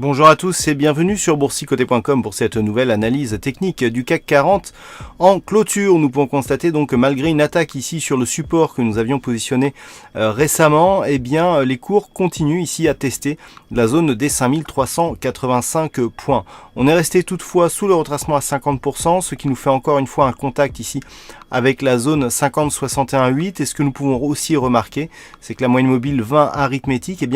Bonjour à tous et bienvenue sur boursicoté.com pour cette nouvelle analyse technique du CAC 40. En clôture, nous pouvons constater donc que malgré une attaque ici sur le support que nous avions positionné récemment, eh bien les cours continuent ici à tester la zone des 5385 points. On est resté toutefois sous le retracement à 50%, ce qui nous fait encore une fois un contact ici avec la zone 50-61-8. Et ce que nous pouvons aussi remarquer, c'est que la moyenne mobile 20 arithmétique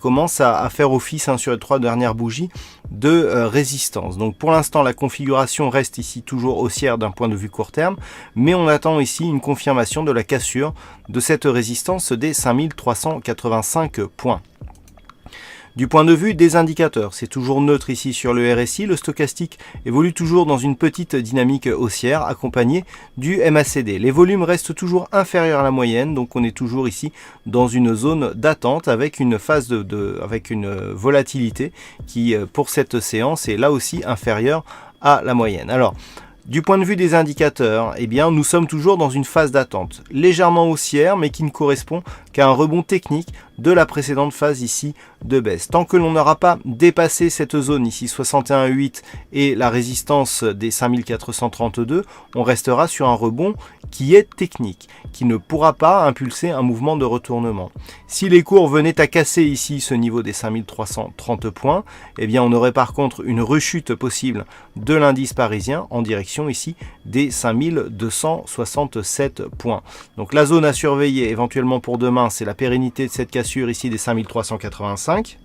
commence à faire office sur les trois dernières bougies de résistance. Donc pour l'instant, la configuration reste ici toujours haussière d'un point de vue court terme, mais on attend ici une confirmation de la cassure de cette résistance des 5385 points. Du point de vue des indicateurs, c'est toujours neutre ici sur le RSI. Le stochastique évolue toujours dans une petite dynamique haussière accompagnée du MACD. Les volumes restent toujours inférieurs à la moyenne, donc on est toujours ici dans une zone d'attente avec une phase avec une volatilité qui pour cette séance est là aussi inférieure à la moyenne. Alors, du point de vue des indicateurs, eh bien, nous sommes toujours dans une phase d'attente, légèrement haussière, mais qui ne correspond qu'à un rebond technique de la précédente phase ici de baisse. Tant que l'on n'aura pas dépassé cette zone ici 61,8 et la résistance des 5432, on restera sur un rebond qui est technique, qui ne pourra pas impulser un mouvement de retournement. Si les cours venaient à casser ici ce niveau des 5330 points, eh bien on aurait par contre une rechute possible de l'indice parisien en direction ici des 5267 points. Donc la zone à surveiller éventuellement pour demain, c'est la pérennité de cette cassure ici des 5385,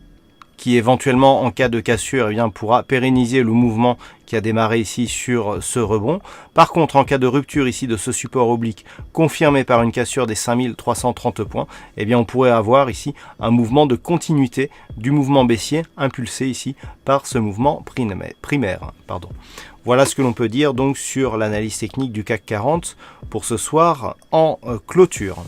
qui éventuellement en cas de cassure pourra pérenniser le mouvement qui a démarré ici sur ce rebond. Par contre, en cas de rupture ici de ce support oblique confirmé par une cassure des 5330 points, on pourrait avoir ici un mouvement de continuité du mouvement baissier impulsé ici par ce mouvement primaire. Voilà ce que l'on peut dire donc sur l'analyse technique du CAC 40 pour ce soir en clôture.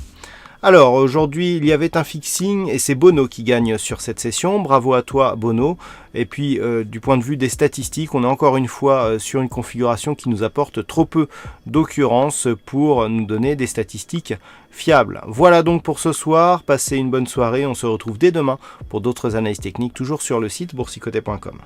Alors aujourd'hui il y avait un fixing et c'est Bono qui gagne sur cette session, bravo à toi Bono. Et puis du point de vue des statistiques, on est encore une fois sur une configuration qui nous apporte trop peu d'occurrences pour nous donner des statistiques fiables. Voilà donc pour ce soir, passez une bonne soirée, on se retrouve dès demain pour d'autres analyses techniques toujours sur le site boursicoté.com.